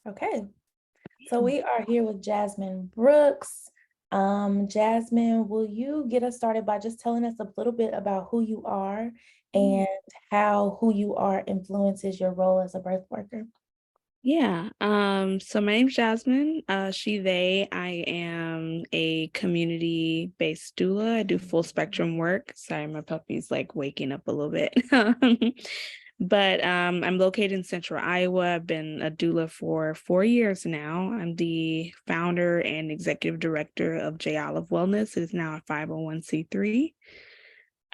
Okay, so we are here with Jazzmine Brooks. Jazzmine, will you get us started by just telling us a little bit about who you are and how who you are influences your role as a birth worker? Yeah. So my name's Jasmine, she, they. I am a community-based doula. I do full spectrum work. Sorry, my puppy's like waking up a little bit. But I'm located in Central Iowa. I've been a doula for 4 years now. I'm the founder and executive director of J Olive Wellness. It is now a 501(c)(3).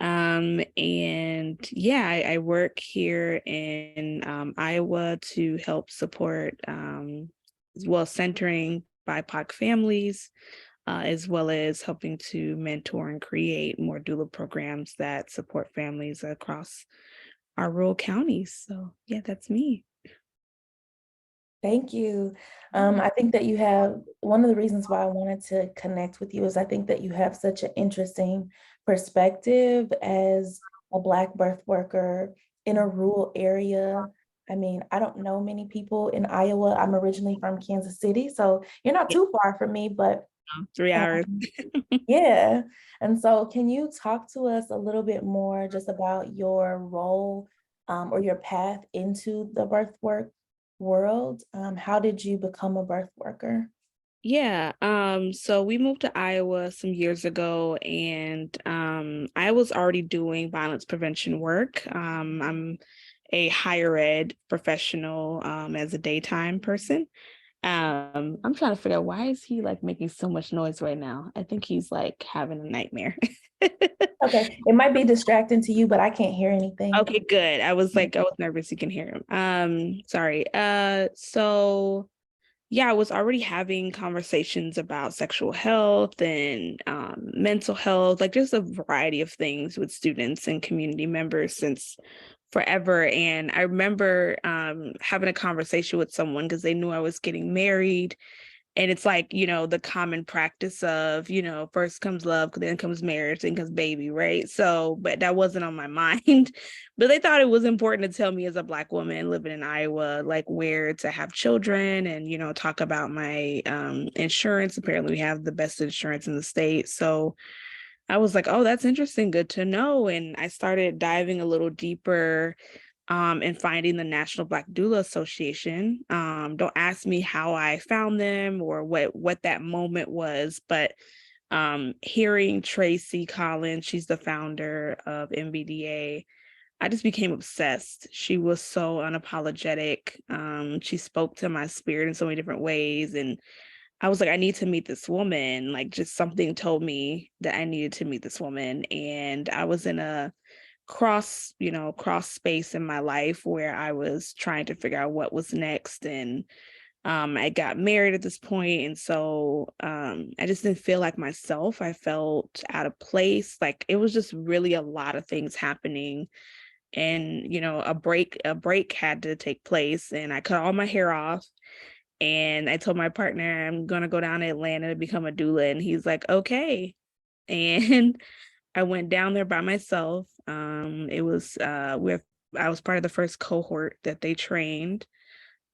And yeah, I work here in Iowa to help support as well centering BIPOC families, as well as helping to mentor and create more doula programs that support families across our rural counties. So yeah, that's me. Thank you. I think that you have one of the reasons why I wanted to connect with you is I think that you have such an interesting perspective as a Black birth worker in a rural area. I mean, I don't know many people in Iowa. I'm originally from Kansas City, so you're not Yeah, too far from me, but 3 hours. um, yeah. And so, can you talk to us a little bit more just about your role or your path into the birth work world? How did you become a birth worker? Yeah, so we moved to Iowa some years ago, and I was already doing violence prevention work. I'm a higher ed professional as a daytime person. I'm trying to figure out, why is he like making so much noise right now? I think he's like having a nightmare. Okay, it might be distracting to you, but I can't hear anything. Okay, good. I was nervous you can hear him. Sorry. So yeah, I was already having conversations about sexual health and mental health, like just a variety of things with students and community members since forever. And I remember having a conversation with someone because they knew I was getting married. And it's like, the common practice of, first comes love, then comes marriage, then comes baby, right? So, but that wasn't on my mind. But they thought it was important to tell me as a Black woman living in Iowa, like where to have children and, talk about my insurance. Apparently, we have the best insurance in the state. So I was like, oh, that's interesting. Good to know. And I started diving a little deeper and finding the National Black Doula Association. Don't ask me how I found them or what that moment was, but hearing Tracy Collins, she's the founder of MBDA, I just became obsessed. She was so unapologetic. She spoke to my spirit in so many different ways, and I was like, I need to meet this woman. Like, just something told me that I needed to meet this woman, and I was in a cross space in my life where I was trying to figure out what was next. And I got married at this point, and so I just didn't feel like myself. I felt out of place. Like it was just really a lot of things happening, and a break had to take place, and I cut all my hair off. And I told my partner I'm gonna go down to Atlanta to become a doula, and he's like, okay. And I went down there by myself. It was with I was part of the first cohort that they trained.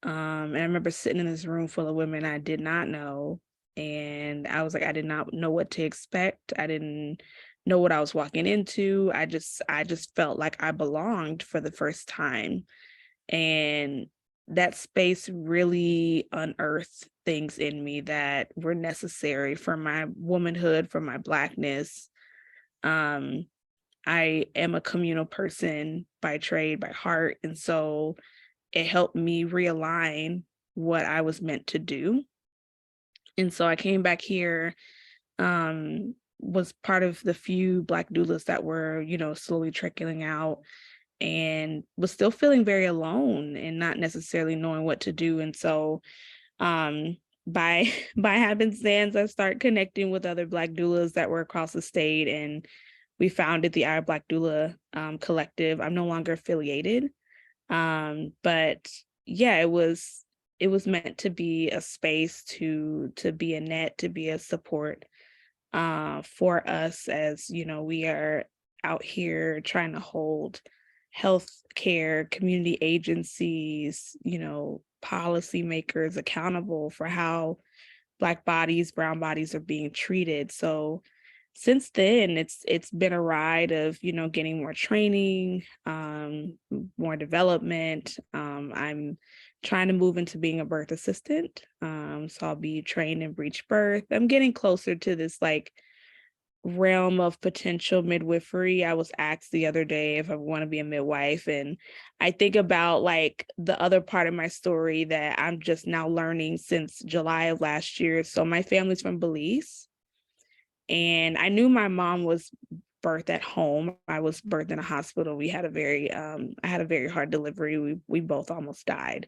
And I remember sitting in this room full of women I did not know. And I was like, I did not know what to expect. I didn't know what I was walking into. I just felt like I belonged for the first time. And that space really unearthed things in me that were necessary for my womanhood, for my Blackness. Um, I am a communal person by trade, by heart. And so it helped me realign what I was meant to do. And so I came back here, was part of the few Black doulas that were, slowly trickling out, and was still feeling very alone and not necessarily knowing what to do. And so by by happenstance, I start connecting with other Black doulas that were across the state, and we founded the Our Black Doula collective. I'm no longer affiliated, but yeah, it was meant to be a space to be a net, to be a support for us as we are out here trying to hold health care community agencies, policymakers accountable for how Black bodies, brown bodies are being treated. So since then, it's been a ride of, you know, getting more training, more development. I'm trying to move into being a birth assistant. So I'll be trained in breech birth. I'm getting closer to this like realm of potential midwifery. I was asked the other day if I want to be a midwife, and I think about like the other part of my story that I'm just now learning since July of last year. So my family's from Belize, and I knew my mom was birthed at home. I was birthed in a hospital. We had a very I had a very hard delivery. We both almost died.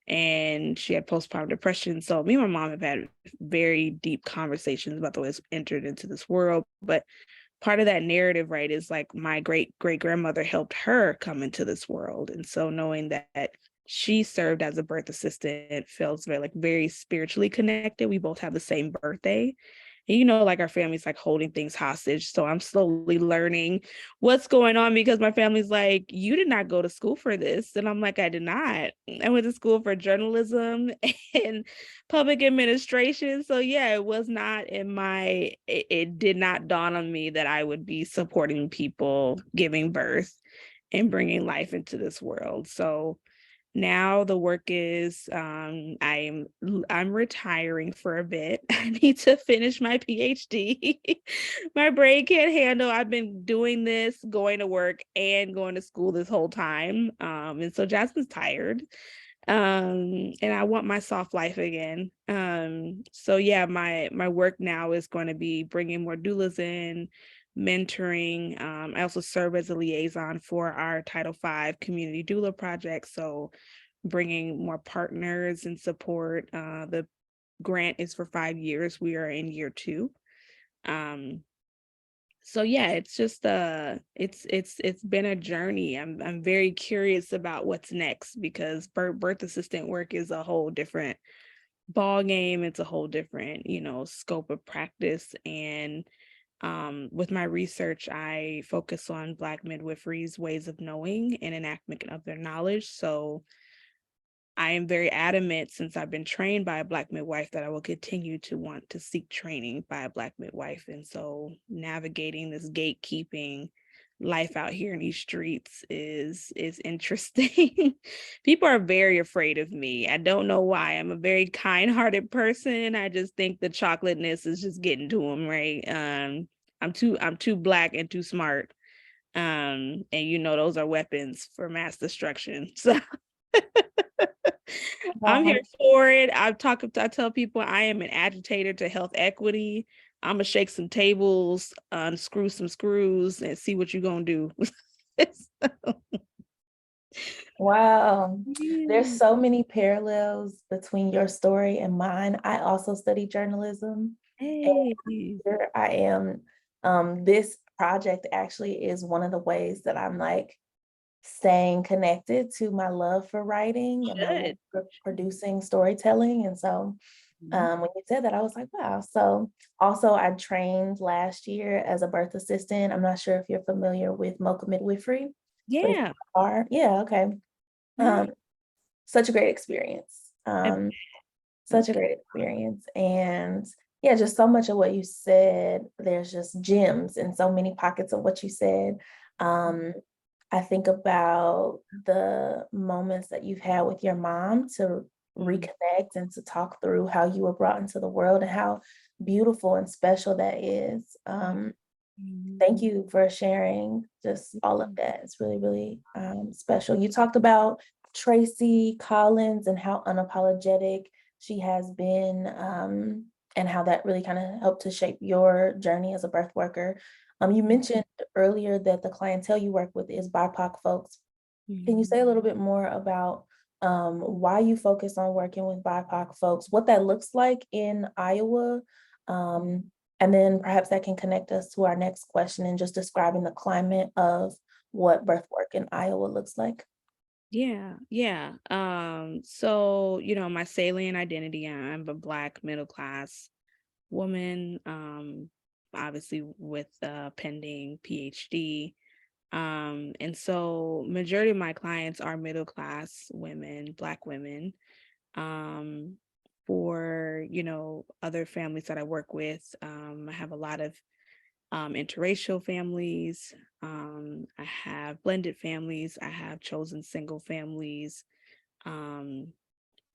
And she had postpartum depression. So me and my mom have had very deep conversations about the way it's entered into this world. But part of that narrative, right, is like my great great grandmother helped her come into this world. And so knowing that she served as a birth assistant feels very like very spiritually connected. We both have the same birthday. And, you know, like our family's like holding things hostage. So I'm slowly learning what's going on because my family's like, you did not go to school for this. And I'm like, I did not. I went to school for journalism and public administration. So yeah, it was not in my, it did not dawn on me that I would be supporting people giving birth and bringing life into this world. So now the work is I'm retiring for a bit. I need to finish my PhD. My brain can't handle. I've been doing this, going to work and going to school this whole time. And so Jasmine's tired. And I want my soft life again. So yeah, my work now is going to be bringing more doulas in, mentoring. I also serve as a liaison for our Title V community doula project. So bringing more partners and support. The grant is for 5 years. We are in year 2. Um, so yeah, it's just it's been a journey. I'm very curious about what's next because birth assistant work is a whole different ball game. It's a whole different, you know, scope of practice. And with my research, I focus on Black midwifery's ways of knowing and enactment of their knowledge. So I am very adamant since I've been trained by a Black midwife that I will continue to want to seek training by a Black midwife. And so navigating this gatekeeping life out here in these streets is interesting. People are very afraid of me. I don't know why. I'm a very kind-hearted person. I just think the chocolateness is just getting to them, right? I'm too Black and too smart. And you know those are weapons for mass destruction. So I'm here Wow. for it. I tell people I am an agitator to health equity. I'm gonna shake some tables, unscrew some screws, and see what you're gonna do. Wow. There's Yeah. so many parallels between your story and mine. I also study journalism. And Hey. here I am. This project actually is one of the ways that I'm like staying connected to my love for writing and my love Good. for producing storytelling. And so Mhm. when you said that, I was like, wow. So also I trained last year as a birth assistant. I'm not sure if you're familiar with Mocha Midwifery, but if Yeah. you are, yeah, okay. Yeah. Um, such a great experience. I Such a great experience. And yeah, just so much of what you said, there's just gems in so many pockets of what you said. Um, I think about the moments that you've had with your mom to Mhm. reconnect and to talk through how you were brought into the world and how beautiful and special that is. Mhm. Thank you for sharing just all of that. It's really, really special. You talked about Tracy Collins and how unapologetic she has been, and how that really kind of helped to shape your journey as a birth worker. You mentioned earlier that the clientele you work with is BIPOC folks. Can you Mhm. say a little bit more about why you focus on working with BIPOC folks, what that looks like in Iowa, um, and then perhaps that can connect us to our next question and just describing the climate of what birth work in Iowa looks like. Yeah, yeah. So, you know, my salient identity, I'm a Black middle class woman, obviously with a pending PhD. And so majority of my clients are middle class women, Black women. Um, for, other families that I work with, I have a lot of interracial families. I have blended families. I have chosen single families. Um,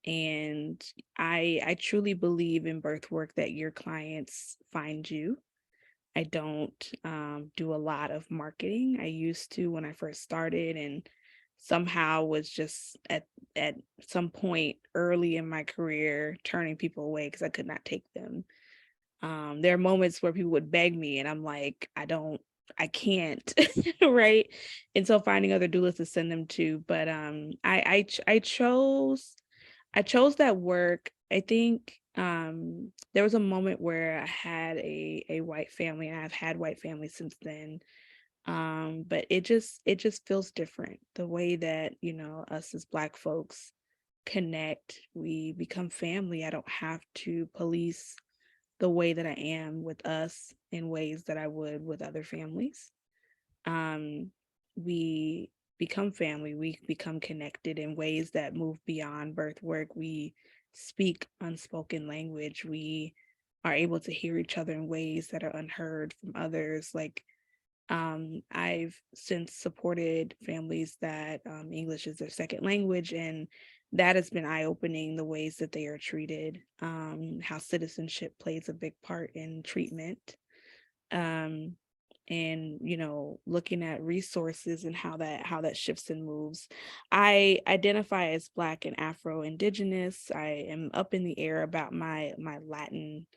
and I truly believe in birth work that your clients find you. I don't do a lot of marketing. I used to when I first started, and somehow was just at some point early in my career turning people away because I could not take them. There are moments where people would beg me, and I'm like, I can't, right? And so finding other doulas to send them to, but I chose that work. I think there was a moment where I had a white family, and I've had white families since then. But it just feels different. The way that, us as Black folks connect, we become family. I don't have to police the way that I am with us in ways that I would with other families. Um, we become family, we become connected in ways that move beyond birth work. We speak unspoken language. We are able to hear each other in ways that are unheard from others. Like, I've since supported families that English is their second language, and that has been eye opening the ways that they are treated, how citizenship plays a big part in treatment. Um, and looking at resources and how that shifts and moves. I identify as Black and Afro Indigenous. I am up in the air about my Latin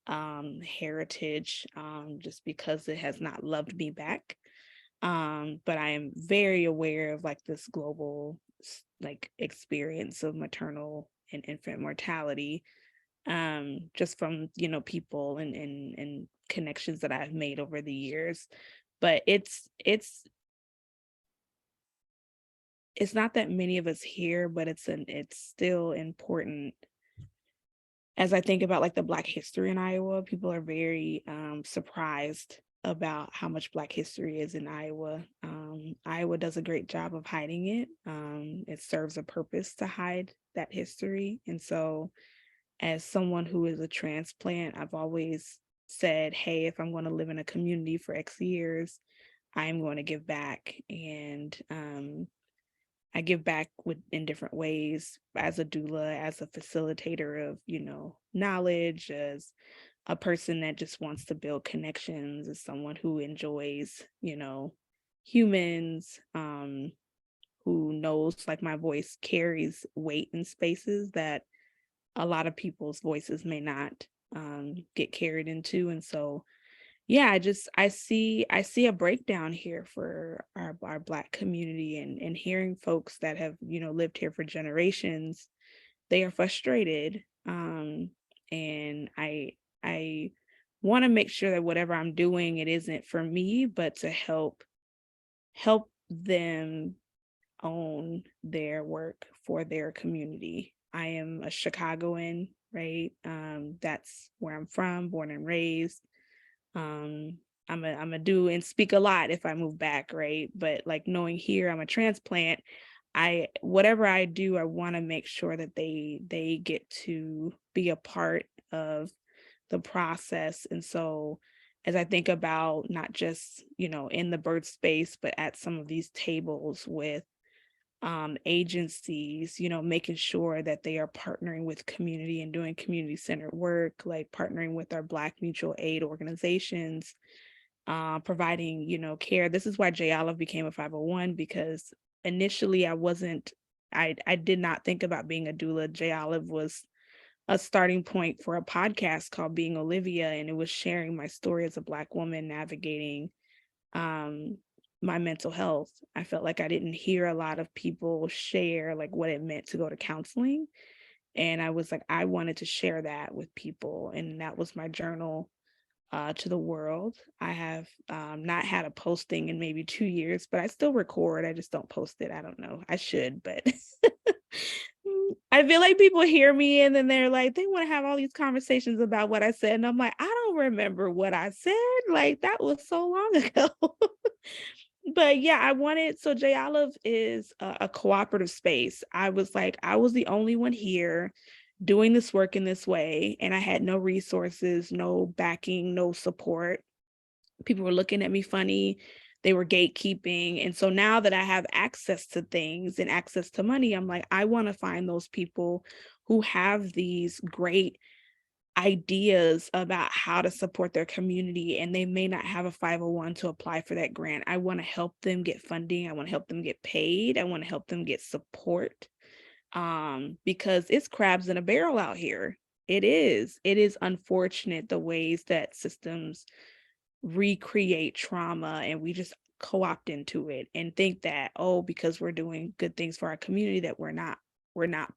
heritage, just because it has not loved me back. But I am very aware of like this global like experience of maternal and infant mortality, just from people and connections that I've made over the years. But it's not that many of us here, but it's still important. As I think about like the Black history in Iowa, people are very surprised about how much Black history is in Iowa. Iowa does a great job of hiding it. It serves a purpose to hide that history. And so as someone who is a transplant, I've always said, hey, if I'm going to live in a community for X years, I'm going to give back. And I give back in different ways as a doula, as a facilitator of, knowledge, as a person that just wants to build connections, as someone who enjoys, humans, who knows like my voice carries weight in spaces that a lot of people's voices may not get carried into. And so yeah, I see a breakdown here for our Black community, and hearing folks that have lived here for generations, they are frustrated. And I want to make sure that whatever I'm doing, it isn't for me, but to help them own their work for their community. I am a Chicagoan, right? That's where I'm from, born and raised. um I'm a do and speak a lot if I move back, right? But like knowing here I'm a transplant, I whatever I do, I want to make sure that they get to be a part of the process. And so as I think about not just in the birth space, but at some of these tables with agencies, making sure that they are partnering with community and doing community centered work, like partnering with our Black mutual aid organizations, providing, care. This is why J Olive became a 501, because initially I did not think about being a doula. J Olive was a starting point for a podcast called Being Olivia, and it was sharing my story as a Black woman navigating um my mental health. I felt like I didn't hear a lot of people share like what it meant to go to counseling. And I was like, I wanted to share that with people. And that was my journal to the world. I have not had a posting in maybe 2 years, but I still record. I just don't post it. I don't know. I should, but I feel like people hear me and then they're like, they want to have all these conversations about what I said. And I'm like, I don't remember what I said. Like, that was so long ago. But yeah, so J Olive is a cooperative space. I was like, I was the only one here doing this work in this way, and I had no resources, no backing, no support. People were looking at me funny. They were gatekeeping. And so now that I have access to things and access to money, I'm like, I want to find those people who have these great ideas about how to support their community and they may not have a 501 to apply for that grant. I want to help them get funding. I want to help them get paid. I want to help them get support. Because it's crabs in a barrel out here. It is. It is unfortunate the ways that systems recreate trauma and we just co-opt into it and think that, oh, because we're doing good things for our community, that we're not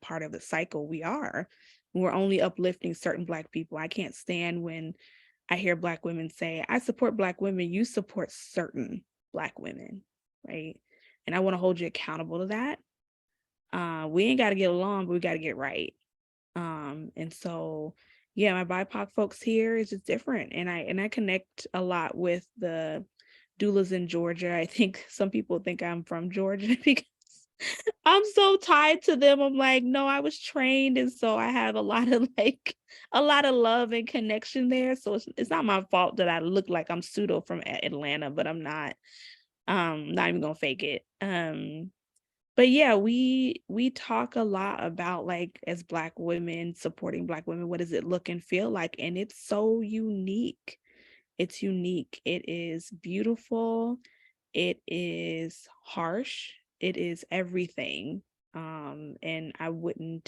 part of the cycle. We're only uplifting certain Black people. I can't stand when I hear Black women say, I support Black women. You support certain Black women, right? And I want to hold you accountable to that. We ain't got to get along, but we got to get right. And so yeah, my BIPOC folks here is just different. And I connect a lot with the doulas in Georgia. I think some people think I'm from Georgia because I'm so tied to them. I'm like, no, I was trained, and so I have a lot of a lot of love and connection there. So it's not my fault that I look like I'm pseudo from Atlanta, but I'm not. Not even gonna fake it. But yeah, we talk a lot about, like, as Black women supporting Black women, what does it look and feel like? And it's so unique. It's unique. It is beautiful. It is harsh. It is everything. And I wouldn't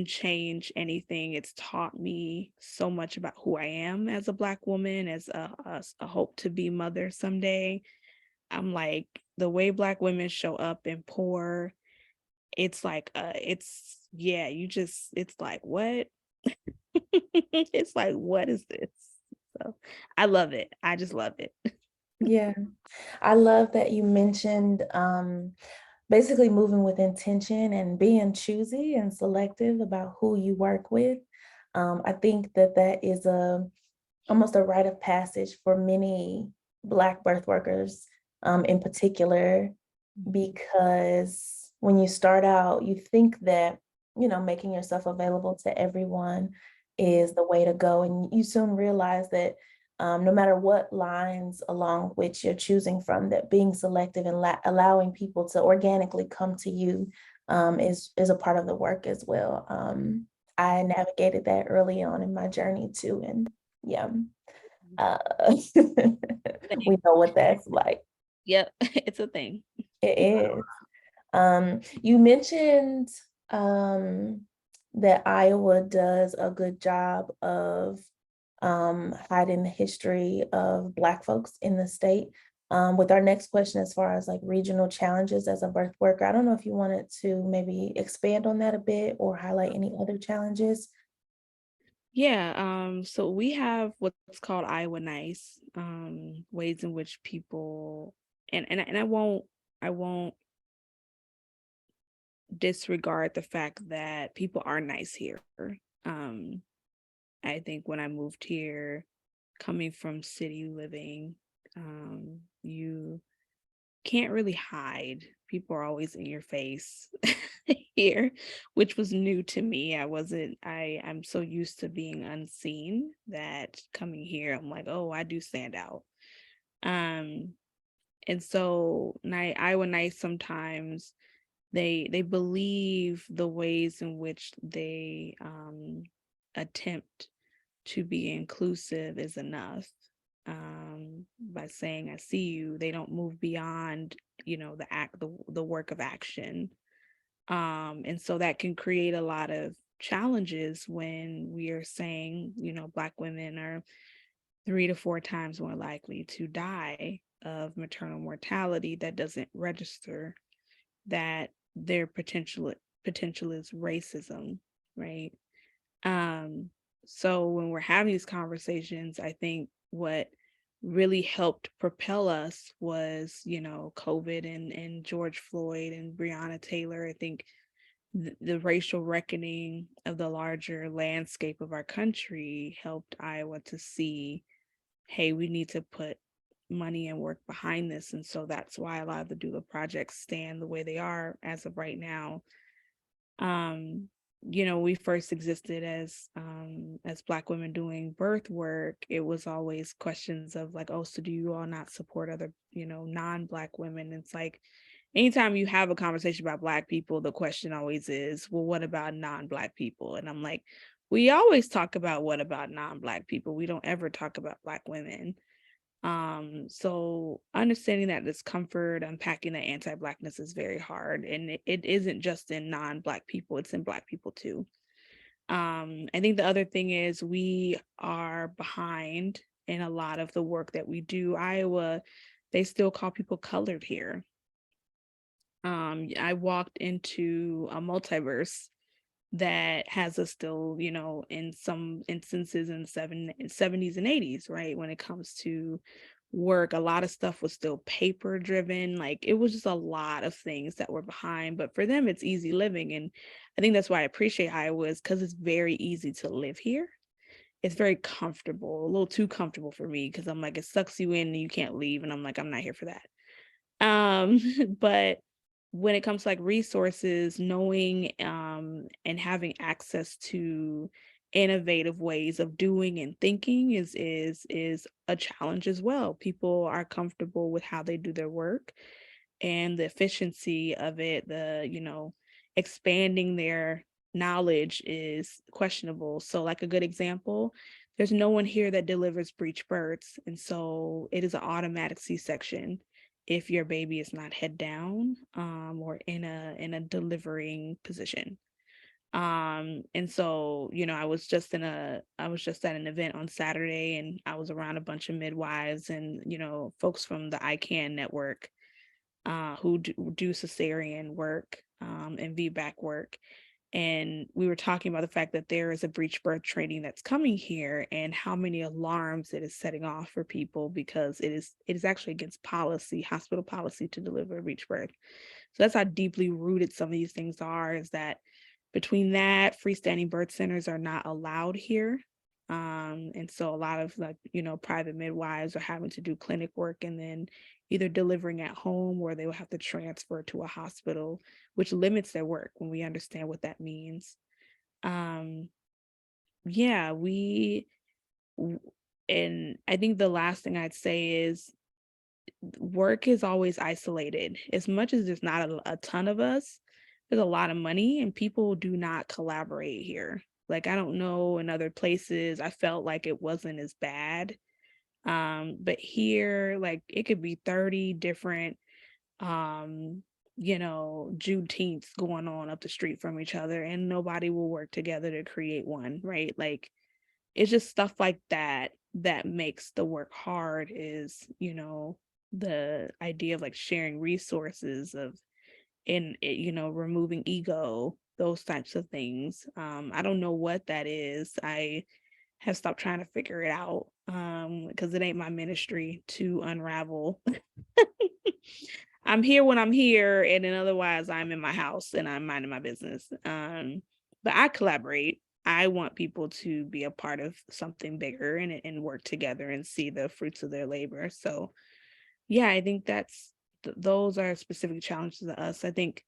change anything. It's taught me so much about who I am as a Black woman, as a hope to be mother someday. I'm like, the way Black women show up and pour, it's like, it's like, what? It's like, what is this? So I love it. I just love it. Yeah, I love that you mentioned basically moving with intention and being choosy and selective about who you work with. I think that that is almost a rite of passage for many Black birth workers, in particular, because when you start out, you think that, making yourself available to everyone is the way to go. And you soon realize that no matter what lines along which you're choosing from, that being selective and allowing people to organically come to you is a part of the work as well. I navigated that early on in my journey too, and yeah, uh, we know what that's like. Yep, it's a thing. It is. You mentioned um, that Iowa does a good job of hiding the history of Black folks in the state. With our next question, as far as like regional challenges as a birth worker, I don't know if you wanted to maybe expand on that a bit or highlight any other challenges. Yeah, so we have what's called Iowa Nice, ways in which people, and I won't disregard the fact that people are nice here. Um, I think when I moved here, coming from city living, you can't really hide. People are always in your face here, which was new to me. I'm so used to being unseen that coming here, I'm like, oh, I do stand out. Um, and so Iowa Nice sometimes they believe the ways in which they attempt to be inclusive is enough. By saying I see you, they don't move beyond, the work of action. And so that can create a lot of challenges when we are saying, Black women are 3 to 4 times more likely to die of maternal mortality. That doesn't register that their potential is racism, right? Um, so when we're having these conversations, I think what really helped propel us was, COVID and George Floyd and Breonna Taylor. I think the racial reckoning of the larger landscape of our country helped Iowa to see, hey, we need to put money and work behind this. And so that's why a lot of the doula projects stand the way they are as of right now. um we first existed as Black women doing birth work. It was always questions of like, oh, so do you all not support other, non-Black women? It's like anytime you have a conversation about Black people, the question always is, well, what about non-Black people? And I'm like, we always talk about what about non-Black people, we don't ever talk about Black women. So understanding that discomfort, unpacking that anti-Blackness is very hard. And it isn't just in non-Black people, it's in Black people too. I think the other thing is we are behind in a lot of the work that we do. Iowa, they still call people colored here. I walked into a multiverse that has us still, in some instances in the 70s and 80s, right? When it comes to work, a lot of stuff was still paper driven. Like it was just a lot of things that were behind. But for them, it's easy living. And I think that's why I appreciate Iowa, is because it's very easy to live here. It's very comfortable, a little too comfortable for me, because I'm like, it sucks you in and you can't leave. And I'm like, I'm not here for that. But when it comes to like resources, knowing and having access to innovative ways of doing and thinking is a challenge as well. People are comfortable with how they do their work and the efficiency of it, expanding their knowledge is questionable. So like a good example, there's no one here that delivers breech births. And so it is an automatic C-section if your baby is not head down or in a delivering position. And so, I was just at an event on Saturday, and I was around a bunch of midwives and, folks from the ICANN network who do cesarean work and VBAC work. And we were talking about the fact that there is a breech birth training that's coming here, and how many alarms it is setting off for people, because it is actually against policy, hospital policy, to deliver a breech birth. So that's how deeply rooted some of these things are, is that between that, freestanding birth centers are not allowed here. And so a lot of like, private midwives are having to do clinic work and then either delivering at home, or they will have to transfer to a hospital, which limits their work when we understand what that means. Um, yeah, and I think the last thing I'd say is work is always isolated. As much as there's not a ton of us, there's a lot of money and people do not collaborate here. Like, I don't know, in other places, I felt like it wasn't as bad. But here, like, it could be 30 different, um, Juneteenths going on up the street from each other, and nobody will work together to create one, right? Like, it's just stuff like that that makes the work hard, is, the idea of like sharing resources of removing ego, those types of things. I don't know what that is. I have stopped trying to figure it out because it ain't my ministry to unravel. I'm here when I'm here, and then otherwise I'm in my house and I'm minding my business. But I collaborate. I want people to be a part of something bigger and work together and see the fruits of their labor. So yeah, I think those are specific challenges to us. I think,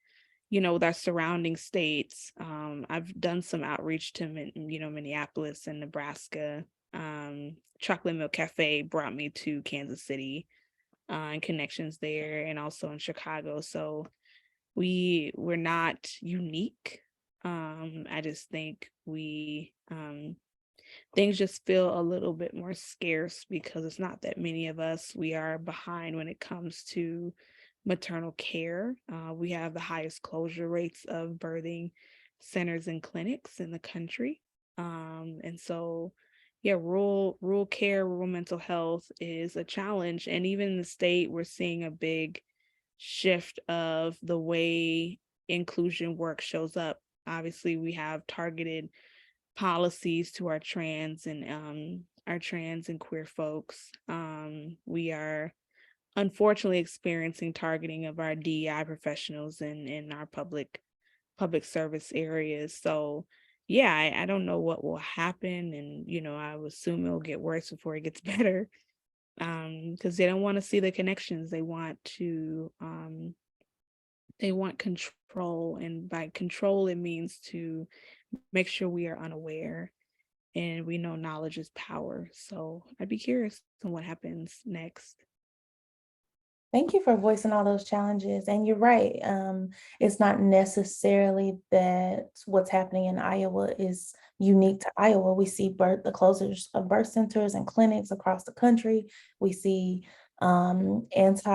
with our surrounding states, I've done some outreach to Minneapolis and Nebraska. Chocolate Milk Cafe brought me to Kansas City and connections there, and also in Chicago. So we're not unique. I just think things just feel a little bit more scarce because it's not that many of us. We are behind when it comes to maternal care. We have the highest closure rates of birthing centers and clinics in the country. And so, yeah, rural care, rural mental health is a challenge. And even in the state, we're seeing a big shift of the way inclusion work shows up. Obviously, we have targeted policies to our trans and queer folks. We are unfortunately experiencing targeting of our DEI professionals in our public service areas. So yeah, I don't know what will happen, and I would assume it'll get worse before it gets better. because they don't want to see the connections. They want control, and by control, it means to make sure we are unaware and we know knowledge is power. So I'd be curious on what happens next. Thank you for voicing all those challenges. And you're right. It's not necessarily that what's happening in Iowa is unique to Iowa. We see the closures of birth centers and clinics across the country. We see anti-trans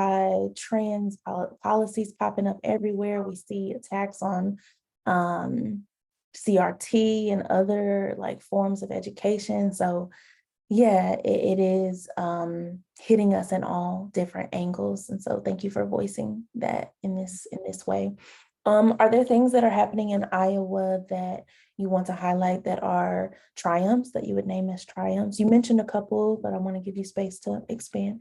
policies popping up everywhere. We see attacks on um, CRT and other like forms of education. So yeah, it is hitting us in all different angles. And so thank you for voicing that in this way. Are there things that are happening in Iowa that you want to highlight that are triumphs that you would name as triumphs? You mentioned a couple, but I want to give you space to expand.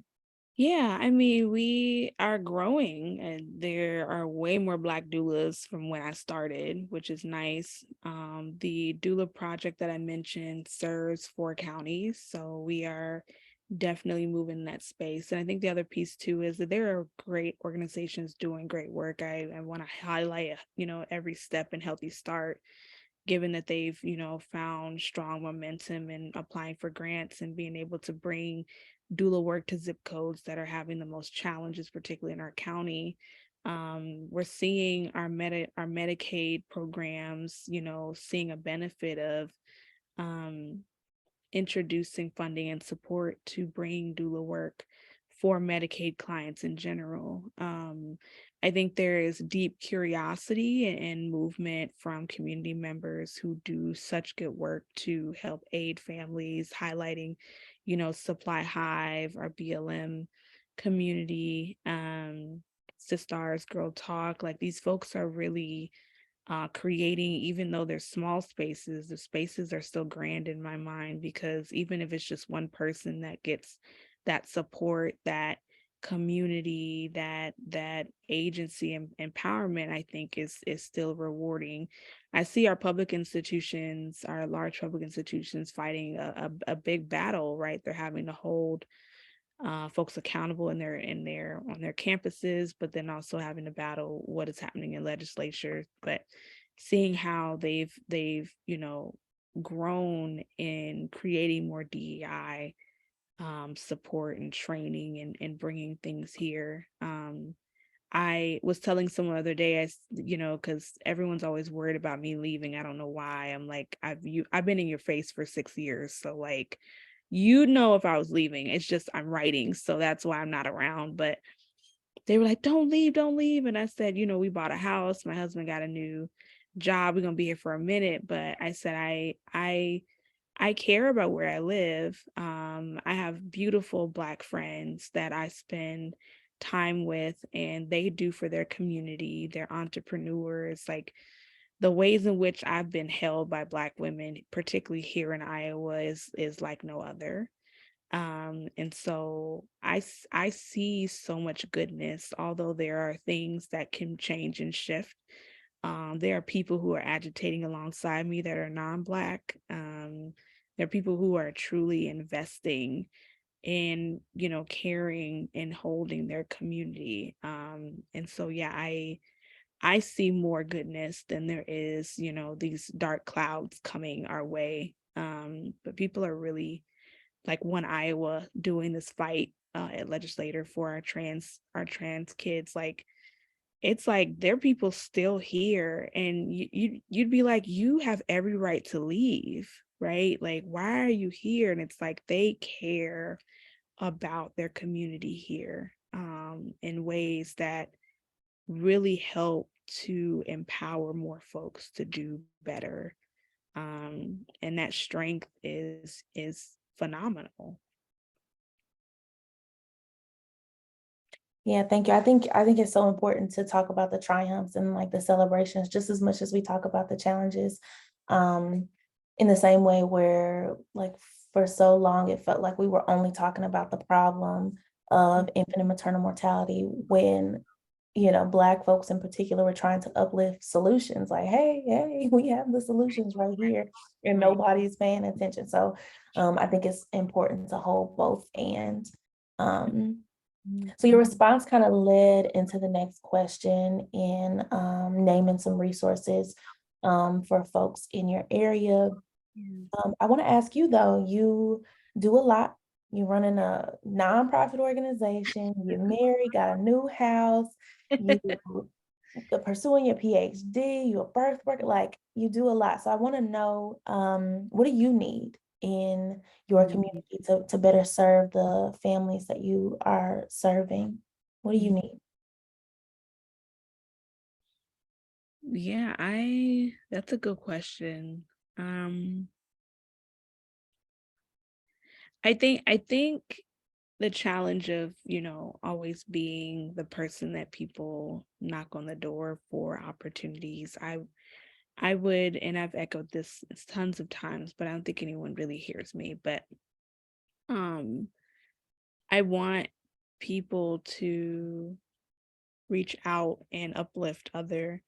Yeah, I mean, we are growing and there are way more Black doulas from when I started, which is nice. The doula project that I mentioned serves 4 counties, so we are definitely moving in that space. And I think the other piece too is that there are great organizations doing great work. I want to highlight, every step in Healthy Start, given that they've, found strong momentum in applying for grants and being able to bring doula work to zip codes that are having the most challenges, particularly in our county. We're seeing our Medicaid programs, seeing a benefit of um, introducing funding and support to bring doula work for Medicaid clients in general. I think there is deep curiosity and movement from community members who do such good work to help aid families, highlighting, Supply Hive, our BLM community, Sistars, Girl Talk. Like these folks are really creating, even though they're small spaces, the spaces are still grand in my mind, because even if it's just one person that gets that support, that community, that agency and empowerment, I think is still rewarding. I see our public institutions, our large public institutions fighting a big battle, right? They're having to hold folks accountable in their on their campuses, but then also having to battle what is happening in legislature. But seeing how they've grown in creating more DEI support and training and bringing things here. I was telling someone the other day, because everyone's always worried about me leaving. I don't know why. I'm like, I've been in your face for 6 years, so like, if I was leaving. It's just I'm writing, so that's why I'm not around. But they were like, don't leave," and I said, we bought a house. My husband got a new job. We're gonna be here for a minute, but I said I care about where I live. I have beautiful Black friends that I spend time with, and they do for their community. They're entrepreneurs. Like the ways in which I've been held by Black women, particularly here in Iowa, is like no other. And so I see so much goodness, although there are things that can change and shift. There are people who are agitating alongside me that are non-Black. There are people who are truly investing in, caring and holding their community. And so, yeah, I see more goodness than there is, these dark clouds coming our way. But people are really like One Iowa doing this fight at legislator for our trans kids. Like it's like there are people still here, and you'd be like, you have every right to leave, right? Like, why are you here? And it's like they care about their community here in ways that really help to empower more folks to do better. And that strength is phenomenal. Yeah, thank you. I think it's so important to talk about the triumphs and like the celebrations just as much as we talk about the challenges. Um, in the same way where like for so long it felt like we were only talking about the problem of infant and maternal mortality when Black folks in particular were trying to uplift solutions like, hey, we have the solutions right here, and Right. nobody's paying attention. So I think it's important to hold both and. So your response kind of led into the next question in naming some resources for folks in your area. I want to ask you though, you do a lot. You're running a nonprofit organization, you're married, got a new house, you pursuing your PhD, you're a birth worker, like you do a lot. So I want to know, what do you need in your community to better serve the families that you are serving? What do you need? Yeah, that's a good question. Um, I think the challenge of, always being the person that people knock on the door for opportunities. I would, and I've echoed this tons of times, but I don't think anyone really hears me, but um I want people to reach out and uplift other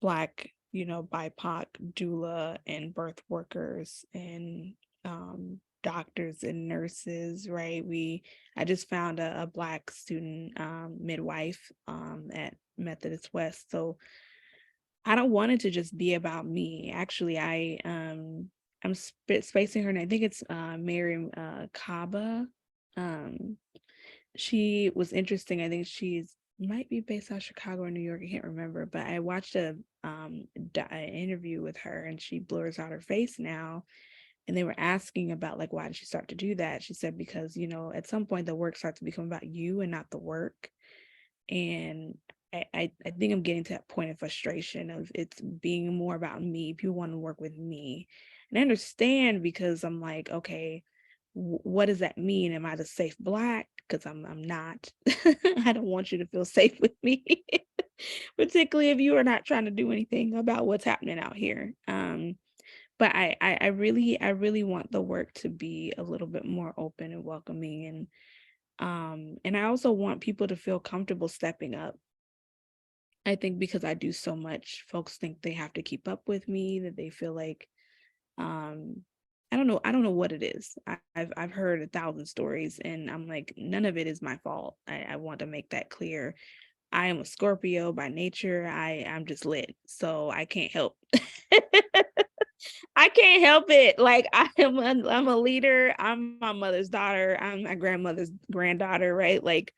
Black, BIPOC doula and birth workers and doctors and nurses, right? I just found a Black student midwife at Methodist West. So I don't want it to just be about me. Actually, I'm spacing her name. I think it's Mary Kaba. Um, she was interesting. I think she's might be based out of Chicago or New York. I can't remember, but I watched an interview with her, and she blurs out her face now. And they were asking about like why did she start to do that? She said because at some point the work starts to become about you and not the work. And I think I'm getting to that point of frustration of it's being more about me. People want to work with me. And I understand because I'm like, okay, what does that mean? Am I the safe Black? Because I'm not. I don't want you to feel safe with me, particularly if you are not trying to do anything about what's happening out here. But I really want the work to be a little bit more open and welcoming, and I also want people to feel comfortable stepping up. I think because I do so much, folks think they have to keep up with me, that they feel like um I don't know what it is. I've heard 1,000 stories and I'm like, none of it is my fault. I want to make that clear. I am a Scorpio by nature. I'm just lit. So I can't help. I can't help it. Like I'm a leader. I'm my mother's daughter. I'm my grandmother's granddaughter, right? Like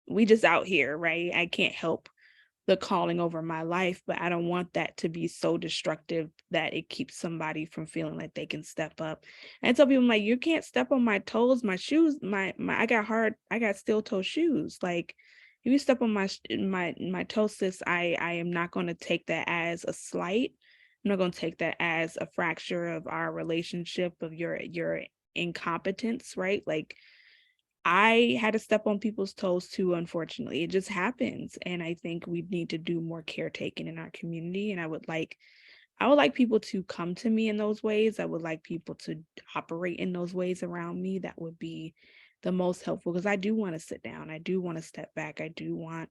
we just out here, right? I can't help the calling over my life, but I don't want that to be so destructive that it keeps somebody from feeling like they can step up. And I tell people, I'm like, you can't step on my toes, my shoes, my I got steel toe shoes. Like if you step on my toes, sis, I am not going to take that as a slight. I'm not going to take that as a fracture of our relationship, of your incompetence, right? Like I had to step on people's toes too, unfortunately. It just happens. And I think we need to do more caretaking in our community. And I would like people to come to me in those ways. I would like people to operate in those ways around me. That would be the most helpful because I do want to sit down. I do want to step back. I do want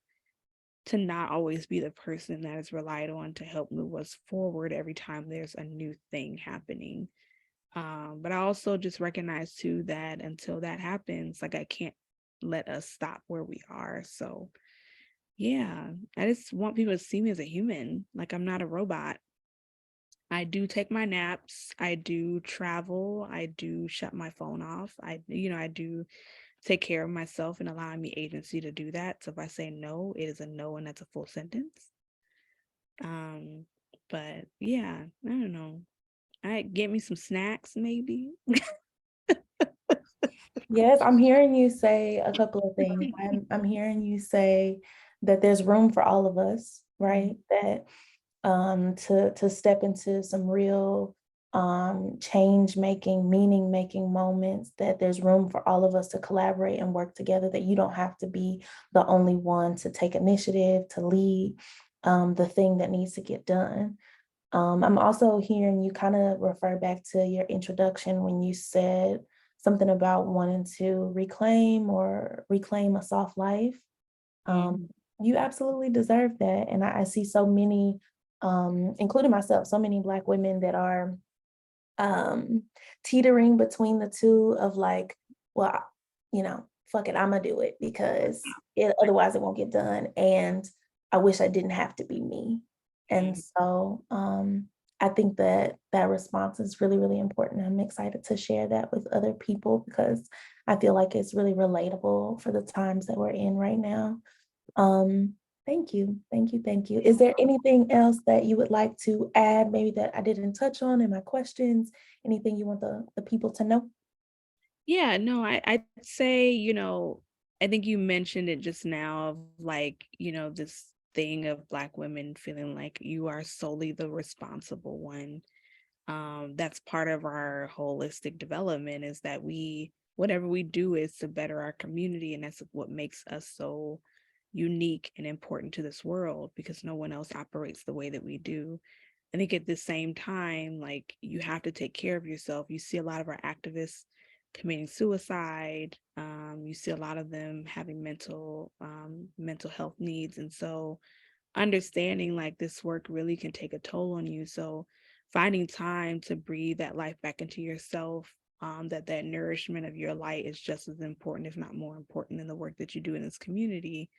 to not always be the person that is relied on to help move us forward every time there's a new thing happening. But I also just recognize too that until that happens, like I can't let us stop where we are. So yeah, I just want people to see me as a human. Like I'm not a robot. I do take my naps. I do travel. I do shut my phone off. I do take care of myself and allowing me agency to do that. So if I say no, it is a no and that's a full sentence. Um, but yeah, I don't know. I get me some snacks maybe. Yes, I'm hearing you say a couple of things. I'm hearing you say that there's room for all of us, right? That to step into some real change making, meaning making moments, that there's room for all of us to collaborate and work together, that you don't have to be the only one to take initiative, to lead the thing that needs to get done. I'm also hearing you kind of refer back to your introduction when you said something about wanting to reclaim a soft life. Mm, You absolutely deserve that. And I see so many, including myself, so many Black women that are um, teetering between the two of like, well, fuck it, I'm gonna do it because otherwise it won't get done. And I wish I didn't have to be me. And Mhm. so I think that that response is really, really important. I'm excited to share that with other people because I feel like it's really relatable for the times that we're in right now. Um, thank you. Thank you. Thank you. Is there anything else that you would like to add, maybe that I didn't touch on in my questions? Anything you want the people to know? Yeah, no, I'd say, I think you mentioned it just now of like, this thing of Black women feeling like you are solely the responsible one. That's part of our holistic development is that whatever we do is to better our community. And that's what makes us so unique and important to this world because no one else operates the way that we do. I think at the same time, like you have to take care of yourself. You see a lot of our activists committing suicide. You see a lot of them having mental health needs, and so understanding like this work really can take a toll on you. So finding time to breathe that life back into yourself, that nourishment of your light is just as important, if not more important, than the work that you do in this community.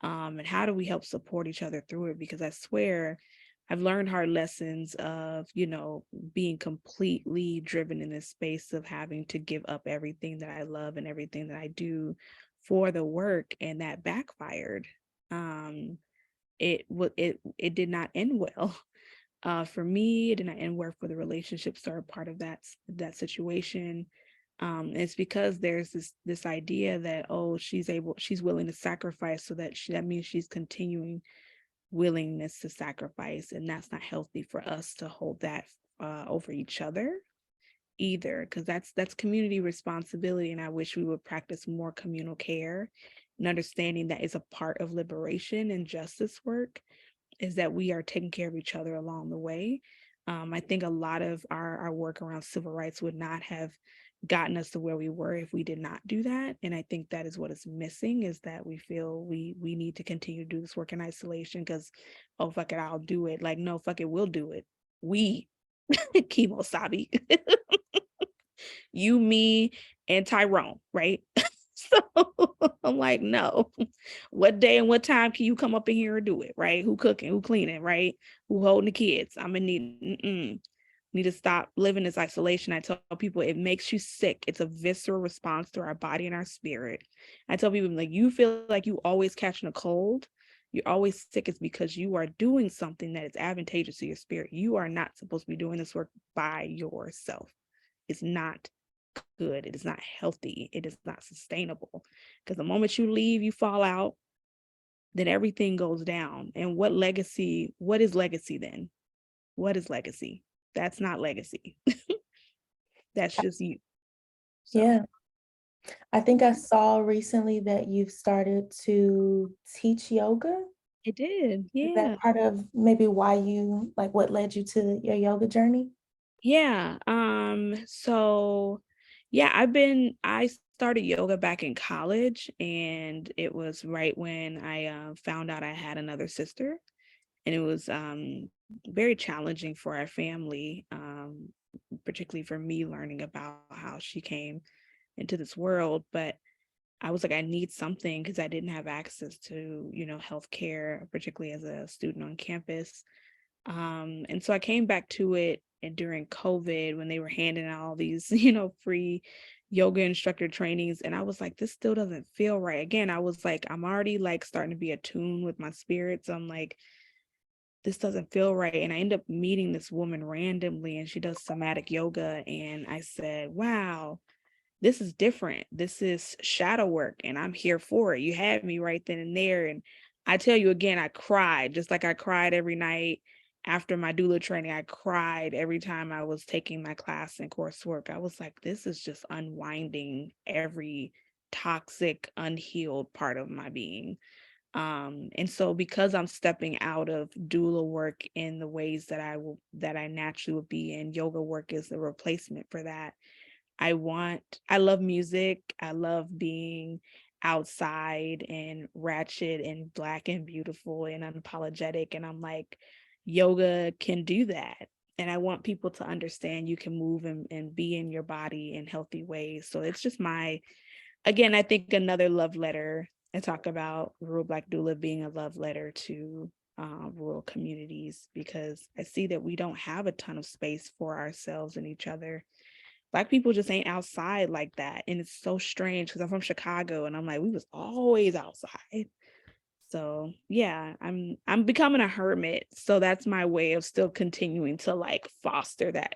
And how do we help support each other through it? Because I swear I've learned hard lessons of, being completely driven in this space of having to give up everything that I love and everything that I do for the work, and that backfired. Um, it did not end well. For me, it did not end well for the relationships that are part of that situation. It's because there's this idea that, oh, she's willing to sacrifice, so that means she's continuing willingness to sacrifice, and that's not healthy for us to hold that over each other either, because that's community responsibility. And I wish we would practice more communal care and understanding that is a part of liberation and justice work, is that we are taking care of each other along the way. I think a lot of our work around civil rights would not have gotten us to where we were if we did not do that. And I think that is what is missing, is that we feel we need to continue to do this work in isolation because, oh, fuck it, I'll do it. Like, no, fuck it, we'll do it. We, Chemo Sabi, you, me, and Tyrone, right? So I'm like, no. What day and what time can you come up in here and do it, right? Who cooking, who cleaning, right? Who holding the kids? I'm gonna need to stop living this isolation. I tell people it makes you sick. It's a visceral response to our body and our spirit. I tell people, like, you feel like you always catching a cold, you're always sick, it's because you are doing something that is advantageous to your spirit. You are not supposed to be doing this work by yourself. It's not good. It is not healthy. It is not sustainable. Because the moment you leave, you fall out, then everything goes down. And what is legacy then? What is legacy? That's not legacy. That's just you. So Yeah. I think I saw recently that you've started to teach yoga. I did. Is that Yeah. part of maybe why you like what led you to your yoga journey? Yeah. So yeah, I started yoga back in college, and it was right when I found out I had another sister, and it was very challenging for our family, particularly for me learning about how she came into this world. But I was like, I need something because I didn't have access to, healthcare, particularly as a student on campus. And so I came back to it and during COVID when they were handing out all these, free yoga instructor trainings. And I was like, this still doesn't feel right. Again, I was like, I'm already like starting to be attuned with my spirit. So I'm like, this doesn't feel right. And I end up meeting this woman randomly, and she does somatic yoga. And I said, wow, this is different. This is shadow work, and I'm here for it. You had me right then and there. And I tell you again, I cried just like I cried every night after my doula training. I cried every time I was taking my class and coursework. I was like, this is just unwinding every toxic, unhealed part of my being. And so because I'm stepping out of doula work in the ways that I naturally would be in, yoga work is the replacement for that. I love music. I love being outside and ratchet and black and beautiful and unapologetic. And I'm like, yoga can do that. And I want people to understand you can move and be in your body in healthy ways. So it's just again, I think another love letter. I talk about Rural Black Doula being a love letter to rural communities because I see that we don't have a ton of space for ourselves and each other. Black people just ain't outside like that, and it's so strange because I'm from Chicago, and I'm like, we was always outside. So yeah, I'm becoming a hermit. So that's my way of still continuing to like foster that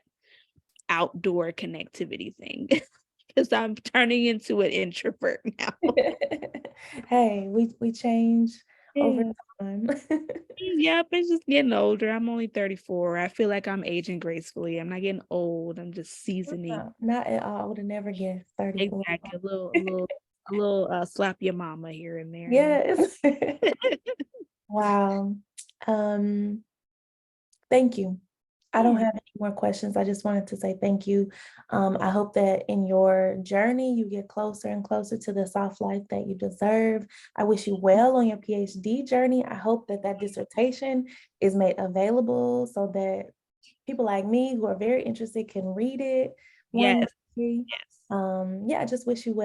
outdoor connectivity thing because I'm turning into an introvert now. Hey, we change over Yeah. time. Yep, it's just getting older. I'm only 34. I feel like I'm aging gracefully. I'm not getting old. I'm just seasoning. No, not at all. I would have never guessed 34. Exactly. Slap your mama here and there, you Yes. know. Wow. Um, Thank you. I don't Yeah. have any more questions. I just wanted to say thank you. I hope that in your journey, you get closer and closer to the soft life that you deserve. I wish you well on your PhD journey. I hope that that dissertation is made available so that people like me who are very interested can read it one Yes. day. Yes. Yeah, I just wish you well.